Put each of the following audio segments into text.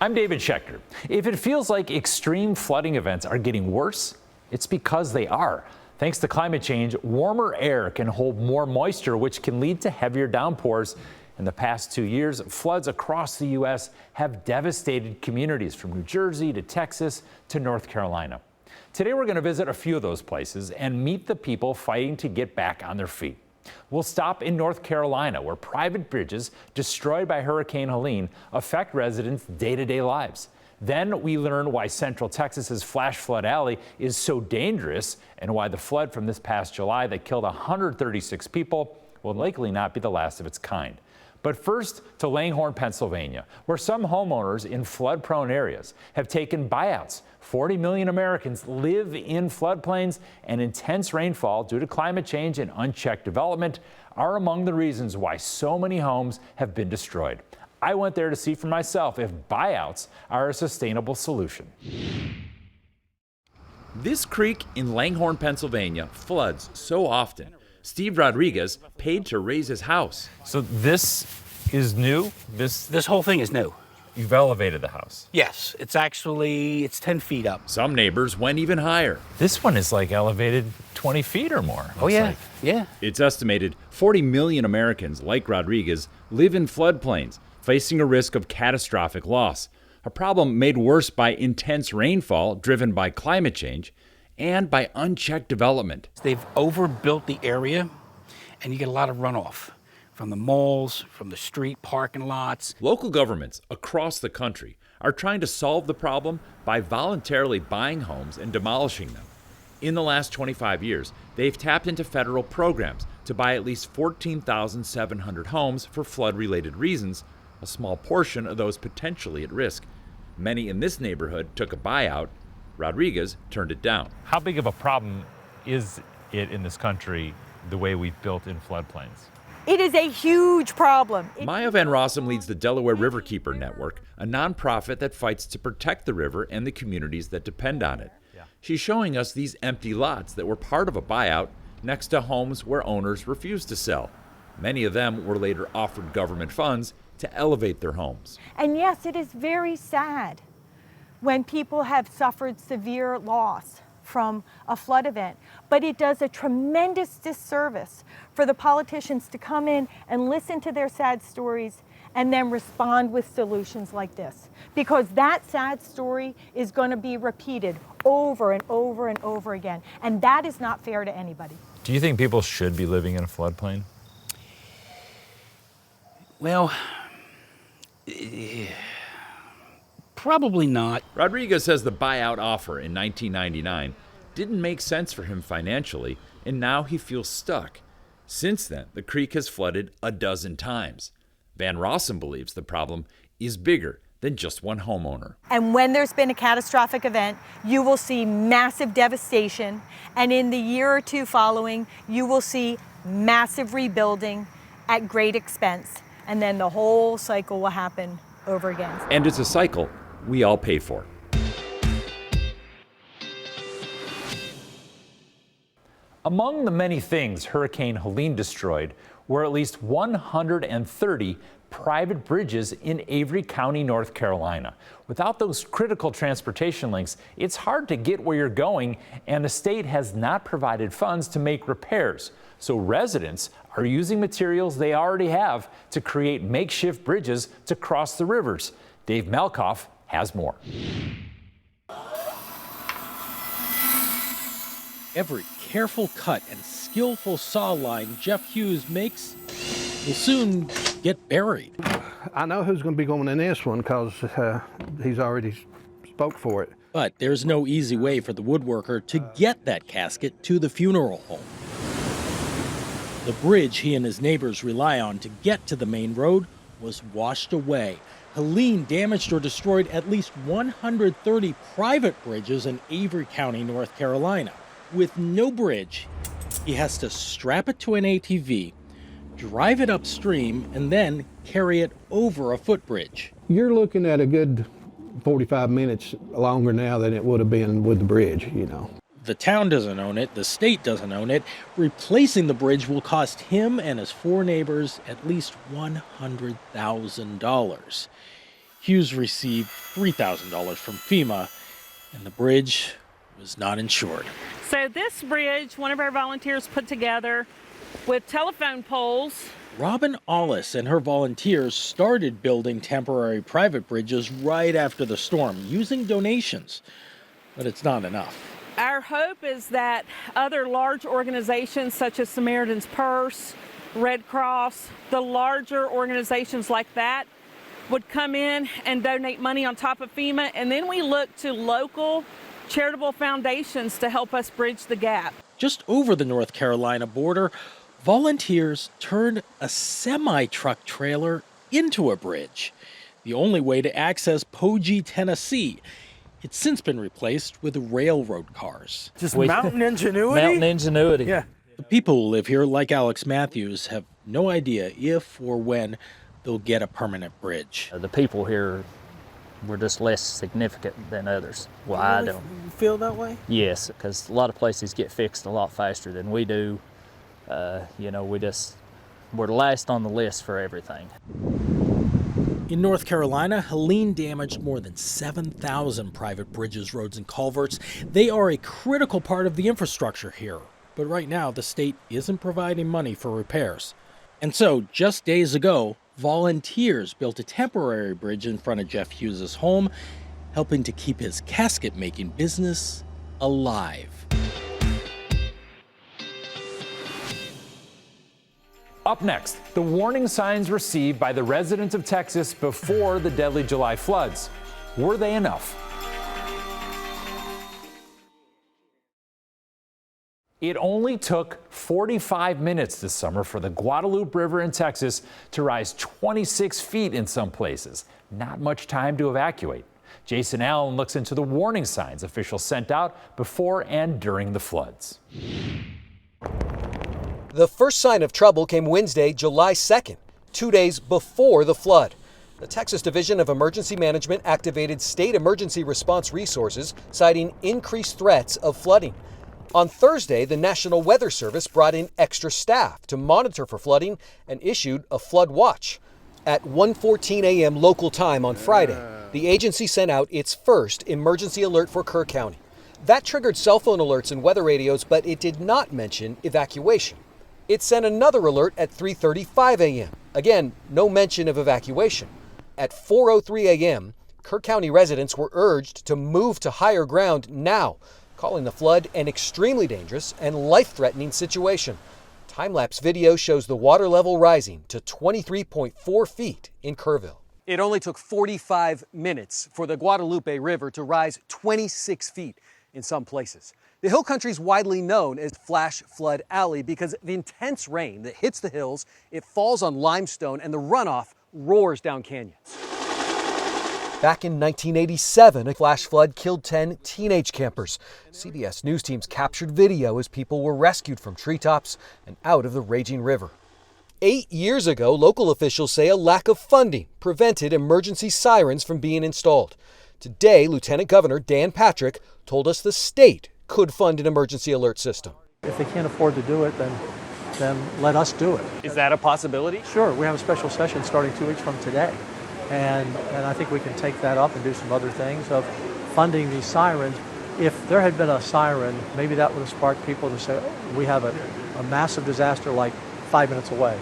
I'm David Schechter. If it feels like extreme flooding events are getting worse, it's because they are. Thanks to climate change, warmer air can hold more moisture, which can lead to heavier downpours. In the past 2 years, floods across the U.S. have devastated communities from New Jersey to Texas to North Carolina. Today, we're going to visit a few of those places and meet the people fighting to get back on their feet. We'll stop in North Carolina, where private bridges destroyed by Hurricane Helene affect residents' day-to-day lives. Then we learn why Central Texas's flash flood alley is so dangerous and why the flood from this past July that killed 136 people will likely not be the last of its kind. But first to Langhorne, Pennsylvania, where some homeowners in flood-prone areas have taken buyouts. 40 million Americans live in floodplains, and intense rainfall due to climate change and unchecked development are among the reasons why so many homes have been destroyed. I went there to see for myself if buyouts are a sustainable solution. This creek in Langhorne, Pennsylvania floods so often. Steve Rodriguez paid to raise his house. So this is new? This whole thing is new. You've elevated the house? Yes, it's 10 feet up. Some neighbors went even higher. This one is like elevated 20 feet or more. Oh yeah, like. Yeah. It's estimated 40 million Americans, like Rodriguez, live in floodplains, facing a risk of catastrophic loss. A problem made worse by intense rainfall driven by climate change and by unchecked development. They've overbuilt the area, and you get a lot of runoff from the malls, from the street parking lots. Local governments across the country are trying to solve the problem by voluntarily buying homes and demolishing them. In the last 25 years, they've tapped into federal programs to buy at least 14,700 homes for flood-related reasons, a small portion of those potentially at risk. Many in this neighborhood took a buyout. Rodriguez turned it down. How big of a problem is it in this country, the way we've built in floodplains? It is a huge problem. Maya Van Rossum leads the Delaware Riverkeeper Network, a nonprofit that fights to protect the river and the communities that depend on it. She's showing us these empty lots that were part of a buyout next to homes where owners refused to sell. Many of them were later offered government funds to elevate their homes. And yes, it is very sad when people have suffered severe loss from a flood event, but it does a tremendous disservice for the politicians to come in and listen to their sad stories and then respond with solutions like this, because that sad story is going to be repeated over and over and over again, and that is not fair to anybody. Do you think people should be living in a floodplain? Well, probably not. Rodriguez says the buyout offer in 1999 didn't make sense for him financially, and now he feels stuck. Since then, the creek has flooded a dozen times. Van Rossum believes the problem is bigger than just one homeowner. And when there's been a catastrophic event, you will see massive devastation, and in the year or two following, you will see massive rebuilding at great expense, and then the whole cycle will happen over again. And it's a cycle we all pay for. Among the many things Hurricane Helene destroyed were at least 130 private bridges in Avery County, North Carolina. Without those critical transportation links, it's hard to get where you're going, and the state has not provided funds to make repairs. So residents are using materials they already have to create makeshift bridges to cross the rivers. Dave Malkoff has more. Every careful cut and skillful saw line Jeff Hughes makes will soon get buried. I know who's going to be going in this one because he's already spoke for it. But there's no easy way for the woodworker to get that casket to the funeral home. The bridge he and his neighbors rely on to get to the main road was washed away. Helene damaged or destroyed at least 130 private bridges in Avery County, North Carolina. With no bridge, he has to strap it to an ATV, drive it upstream, and then carry it over a footbridge. You're looking at a good 45 minutes longer now than it would have been with the bridge, you know. The town doesn't own it, the state doesn't own it. Replacing the bridge will cost him and his four neighbors at least $100,000. Hughes received $3,000 from FEMA, and the bridge was not insured. So this bridge, one of our volunteers put together with telephone poles. Robin Ollis and her volunteers started building temporary private bridges right after the storm using donations, but it's not enough. Our hope is that other large organizations such as Samaritan's Purse, Red Cross, the larger organizations like that would come in and donate money on top of FEMA, and then we look to local charitable foundations to help us bridge the gap. Just over the North Carolina border, volunteers turned a semi-truck trailer into a bridge, the only way to access Pogee, Tennessee. It's since been replaced with railroad cars. Just mountain ingenuity? Mountain ingenuity. Yeah. The people who live here, like Alex Matthews, have no idea if or when they'll get a permanent bridge. The people here were just less significant than others. Well, I don't. You feel that way? Yes, because a lot of places get fixed a lot faster than we do. We're last on the list for everything. In North Carolina, Helene damaged more than 7,000 private bridges, roads, and culverts. They are a critical part of the infrastructure here. But right now, the state isn't providing money for repairs. And so, just days ago, volunteers built a temporary bridge in front of Jeff Hughes' home, helping to keep his casket-making business alive. Up next, the warning signs received by the residents of Texas before the deadly July floods. Were they enough? It only took 45 minutes this summer for the Guadalupe River in Texas to rise 26 feet in some places. Not much time to evacuate. Jason Allen looks into the warning signs officials sent out before and during the floods. The first sign of trouble came Wednesday, July 2nd, 2 days before the flood. The Texas Division of Emergency Management activated state emergency response resources, citing increased threats of flooding. On Thursday, the National Weather Service brought in extra staff to monitor for flooding and issued a flood watch. At 1:14 a.m. local time on Friday, the agency sent out its first emergency alert for Kerr County. That triggered cell phone alerts and weather radios, but it did not mention evacuation. It sent another alert at 3:35 a.m. Again, no mention of evacuation. At 4:03 a.m., Kerr County residents were urged to move to higher ground now, calling the flood an extremely dangerous and life-threatening situation. Time-lapse video shows the water level rising to 23.4 feet in Kerrville. It only took 45 minutes for the Guadalupe River to rise 26 feet in some places. The hill country is widely known as Flash Flood Alley because of the intense rain that hits the hills, it falls on limestone, and the runoff roars down canyons. Back in 1987, a flash flood killed 10 teenage campers. CBS News teams captured video as people were rescued from treetops and out of the raging river. 8 years ago, local officials say a lack of funding prevented emergency sirens from being installed. Today, Lieutenant Governor Dan Patrick told us the state could fund an emergency alert system. If they can't afford to do it, then let us do it. Is that a possibility? Sure, we have a special session starting 2 weeks from today. And I think we can take that up and do some other things of funding these sirens. If there had been a siren, maybe that would have sparked people to say, oh, we have a massive disaster like 5 minutes away.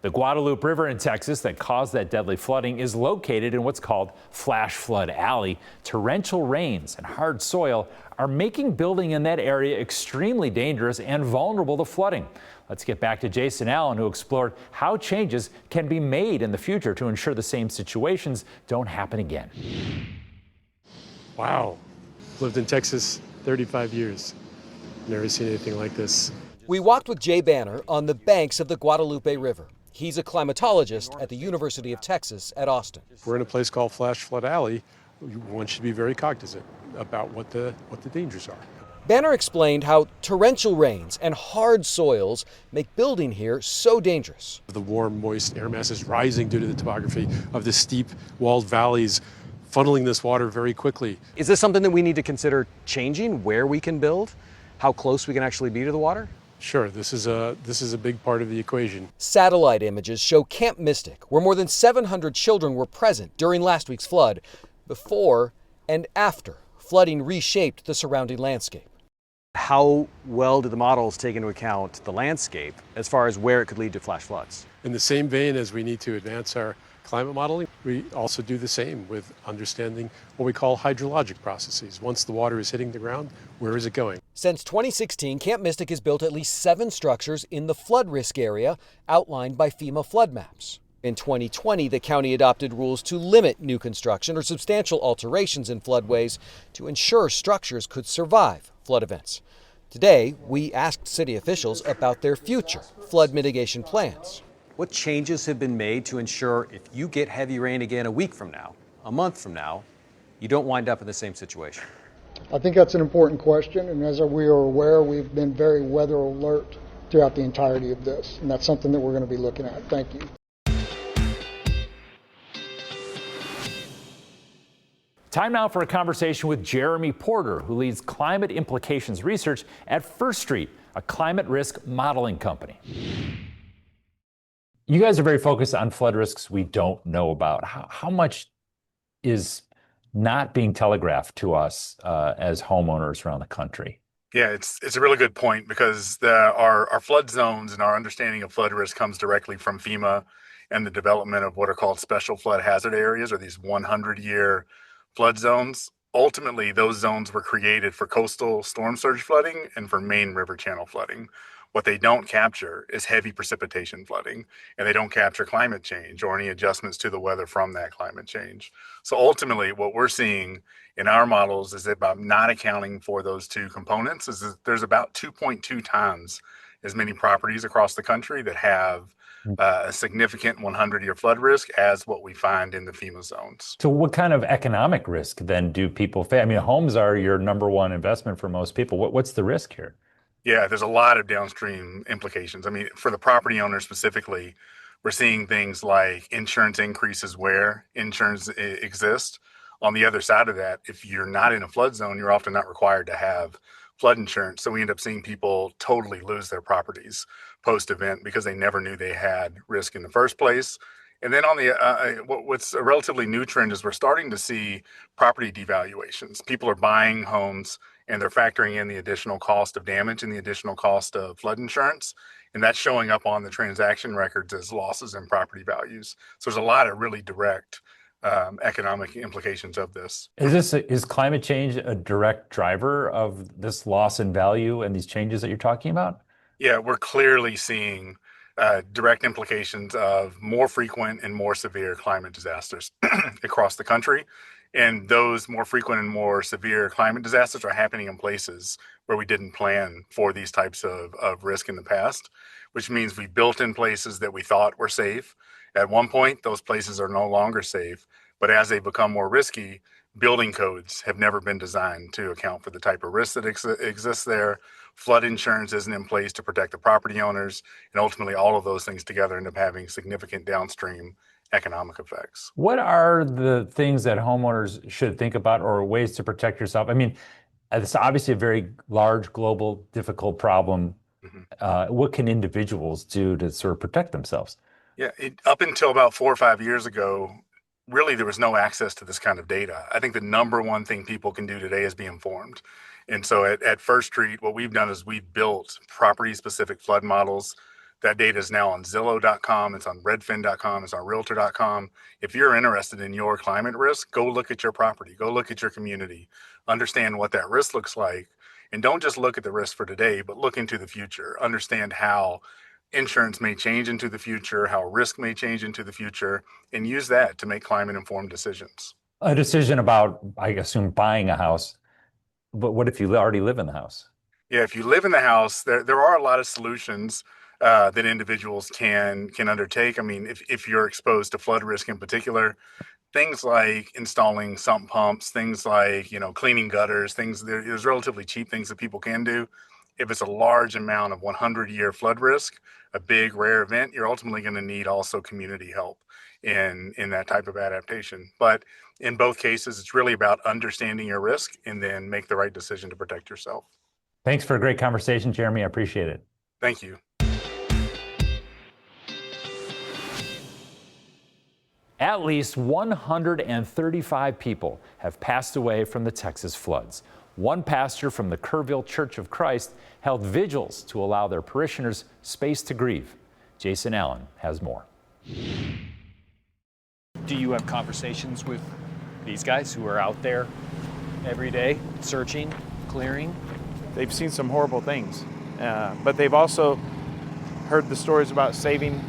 The Guadalupe River in Texas that caused that deadly flooding is located in what's called Flash Flood Alley. Torrential rains and hard soil are making building in that area extremely dangerous and vulnerable to flooding. Let's get back to Jason Allen, who explored how changes can be made in the future to ensure the same situations don't happen again. Wow. Lived in Texas 35 years. Never seen anything like this. We walked with Jay Banner on the banks of the Guadalupe River. He's a climatologist at the University of Texas at Austin. We're in a place called Flash Flood Alley. One should be very cognizant about what the dangers are. Banner explained how torrential rains and hard soils make building here so dangerous. The warm, moist air masses rising due to the topography of the steep walled valleys, funneling this water very quickly. Is this something that we need to consider changing, where we can build, how close we can actually be to the water? Sure, this is a big part of the equation. Satellite images show Camp Mystic, where more than 700 children were present during last week's flood, before and after flooding reshaped the surrounding landscape. How well do the models take into account the landscape as far as where it could lead to flash floods? In the same vein as we need to advance our climate modeling, we also do the same with understanding what we call hydrologic processes. Once the water is hitting the ground, where is it going? Since 2016, Camp Mystic has built at least 7 structures in the flood risk area outlined by FEMA flood maps. In 2020, the county adopted rules to limit new construction or substantial alterations in floodways to ensure structures could survive flood events. Today, we asked city officials about their future flood mitigation plans. What changes have been made to ensure if you get heavy rain again a week from now, a month from now, you don't wind up in the same situation? I think that's an important question, and as we are aware, we've been very weather alert throughout the entirety of this, and that's something that we're going to be looking at. Thank you. Time now for a conversation with Jeremy Porter, who leads climate implications research at First Street, a climate risk modeling company. You guys are very focused on flood risks we don't know about. How much is not being telegraphed to us as homeowners around the country? Yeah, it's a really good point because our flood zones and our understanding of flood risk comes directly from FEMA and the development of what are called special flood hazard areas, or these 100-year flood zones. Ultimately, those zones were created for coastal storm surge flooding and for main river channel flooding. What they don't capture is heavy precipitation flooding, and they don't capture climate change or any adjustments to the weather from that climate change. So ultimately, what we're seeing in our models is about not accounting for those two components is that there's about 2.2 times as many properties across the country that have a significant 100-year flood risk as what we find in the FEMA zones. So what kind of economic risk then do people face? I mean, homes are your number one investment for most people. What's the risk here? Yeah, there's a lot of downstream implications. I mean, for the property owner specifically, we're seeing things like insurance increases where insurance exists. On the other side of that, if you're not in a flood zone, you're often not required to have flood insurance. So we end up seeing people totally lose their properties post-event because they never knew they had risk in the first place. And then on the what's a relatively new trend is we're starting to see property devaluations. People are buying homes and they're factoring in the additional cost of damage and the additional cost of flood insurance. And that's showing up on the transaction records as losses in property values. So there's a lot of really direct economic implications of this. Is climate change a direct driver of this loss in value and these changes that you're talking about? Yeah, we're clearly seeing direct implications of more frequent and more severe climate disasters across the country. And those more frequent and more severe climate disasters are happening in places where we didn't plan for these types of risk in the past, which means we built in places that we thought were safe. At one point, those places are no longer safe, but as they become more risky, building codes have never been designed to account for the type of risk that exists there. Flood insurance isn't in place to protect the property owners, and ultimately all of those things together end up having significant downstream economic effects. What are the things that homeowners should think about or ways to protect yourself? I mean, it's obviously a very large, global, difficult problem. What can individuals do to sort of protect themselves? Yeah, up until about 4 or 5 years ago, really there was no access to this kind of data. I think the number one thing people can do today is be informed. And so at First Street, what we've done is we've built property-specific flood models. That data is now on Zillow.com, it's on Redfin.com, it's on Realtor.com. If you're interested in your climate risk, go look at your property, go look at your community, understand what that risk looks like, and don't just look at the risk for today, but look into the future. Understand how insurance may change into the future, how risk may change into the future, and use that to make climate-informed decisions. A decision about, I assume, buying a house, but what if you already live in the house? Yeah, if you live in the house, there are a lot of solutions that individuals can undertake. I mean, if you're exposed to flood risk in particular, things like installing sump pumps, things like, cleaning gutters, there's relatively cheap things that people can do. If it's a large amount of 100-year flood risk, a big rare event, you're ultimately going to need also community help in that type of adaptation. But in both cases, it's really about understanding your risk and then make the right decision to protect yourself. Thanks for a great conversation, Jeremy. I appreciate it. Thank you. At least 135 people have passed away from the Texas floods. One pastor from the Kerrville Church of Christ held vigils to allow their parishioners space to grieve. Jason Allen has more. Do you have conversations with these guys who are out there every day searching, clearing? They've seen some horrible things, but they've also heard the stories about saving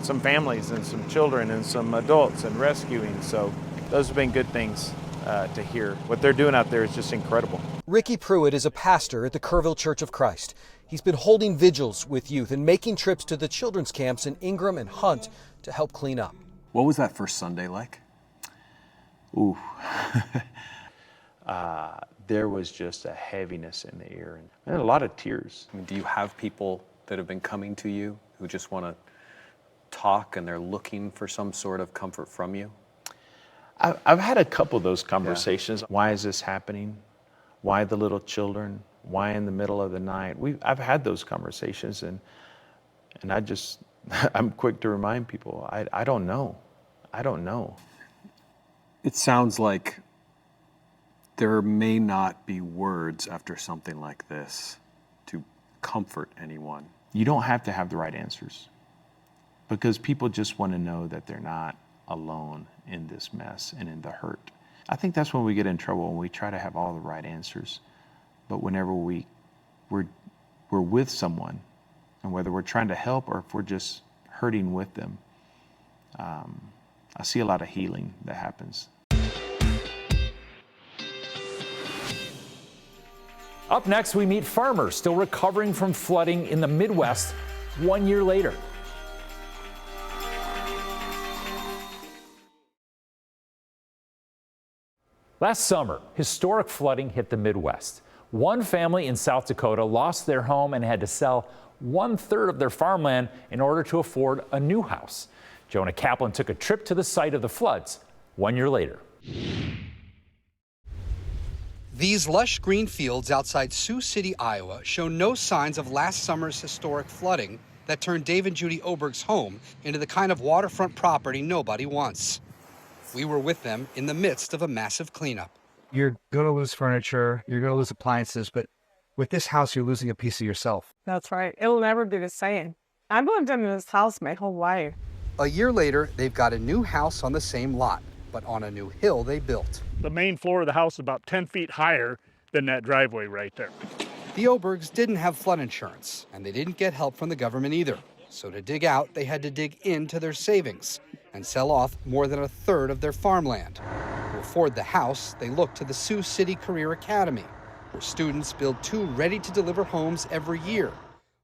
some families and some children and some adults and rescuing. So those have been good things to hear. What they're doing out there is just incredible. Ricky Pruitt is a pastor at the Kerrville Church of Christ. He's been holding vigils with youth and making trips to the children's camps in Ingram and Hunt to help clean up. What was that first Sunday like? Ooh. There was just a heaviness in the air and a lot of tears. I mean, do you have people that have been coming to you who just want to talk and they're looking for some sort of comfort from you? I've had a couple of those conversations. Yeah. Why is this happening? Why the little children? Why in the middle of the night? I've had those conversations, and I'm quick to remind people, I don't know. I don't know. It sounds like there may not be words after something like this to comfort anyone. You don't have to have the right answers, because people just want to know that they're not alone in this mess and in the hurt. I think that's when we get in trouble, when we try to have all the right answers. But whenever we're with someone, and whether we're trying to help or if we're just hurting with them, I see a lot of healing that happens. Up next, we meet farmers still recovering from flooding in the Midwest 1 year later. Last summer, historic flooding hit the Midwest. One family in South Dakota lost their home and had to sell 1/3 of their farmland in order to afford a new house. Jonah Kaplan took a trip to the site of the floods 1 year later. These lush green fields outside Sioux City, Iowa, show no signs of last summer's historic flooding that turned Dave and Judy Oberg's home into the kind of waterfront property nobody wants. We were with them in the midst of a massive cleanup. You're going to lose furniture, you're going to lose appliances, but with this house, you're losing a piece of yourself. That's right. It'll never be the same. I've lived in this house my whole life. A year later, they've got a new house on the same lot, but on a new hill they built. The main floor of the house is about 10 feet higher than that driveway right there. The Obergs didn't have flood insurance, and they didn't get help from the government either. So to dig out, they had to dig into their savings and sell off more than 1/3 of their farmland. To afford the house, they looked to the Sioux City Career Academy, where students build 2 ready-to-deliver homes every year.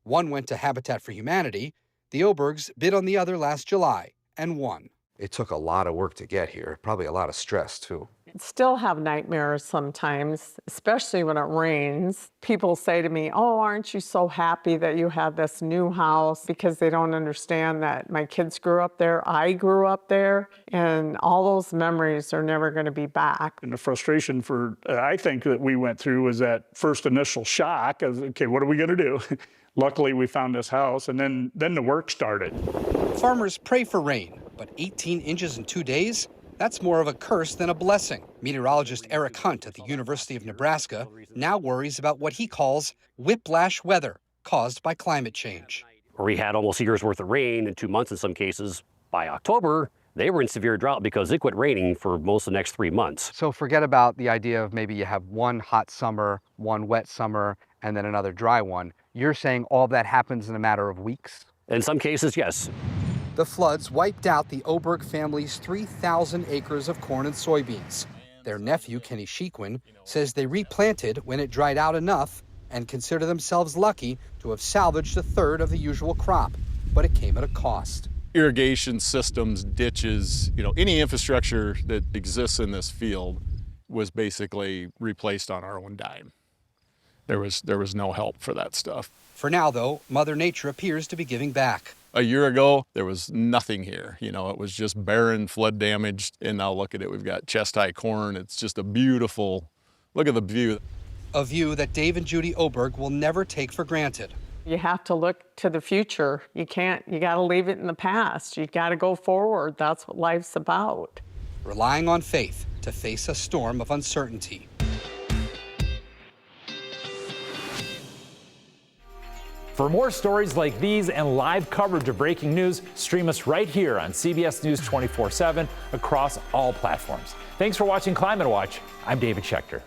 One went to Habitat for Humanity. The Obergs bid on the other last July and won. It took a lot of work to get here, probably a lot of stress too. Still have nightmares sometimes, especially when it rains. People say to me, "Oh, aren't you so happy that you have this new house?" Because they don't understand that my kids grew up there, I grew up there, and all those memories are never going to be back. And the frustration I think that we went through was that first initial shock of, okay, what are we going to do? Luckily, we found this house, and then the work started. Farmers pray for rain, but 18 inches in 2 days? That's more of a curse than a blessing. Meteorologist Eric Hunt at the University of Nebraska now worries about what he calls whiplash weather caused by climate change. We had almost a year's worth of rain in 2 months in some cases. By October, they were in severe drought because it quit raining for most of the next 3 months. So forget about the idea of maybe you have one hot summer, one wet summer, and then another dry one. You're saying all that happens in a matter of weeks? In some cases, yes. The floods wiped out the Oberg family's 3,000 acres of corn and soybeans. Their nephew, Kenny Shequin, says they replanted when it dried out enough and consider themselves lucky to have salvaged 1/3 of the usual crop, but it came at a cost. Irrigation systems, ditches, any infrastructure that exists in this field was basically replaced on our own dime. There was no help for that stuff. For now, though, Mother Nature appears to be giving back. A year ago, there was nothing here. It was just barren, flood damaged, and now look at it. We've got chest-high corn. It's just a beautiful, look at the view. A view that Dave and Judy Oberg will never take for granted. You have to look to the future. You got to leave it in the past. You got to go forward. That's what life's about. Relying on faith to face a storm of uncertainty. For more stories like these and live coverage of breaking news, stream us right here on CBS News 24/7 across all platforms. Thanks for watching Climate Watch. I'm David Schechter.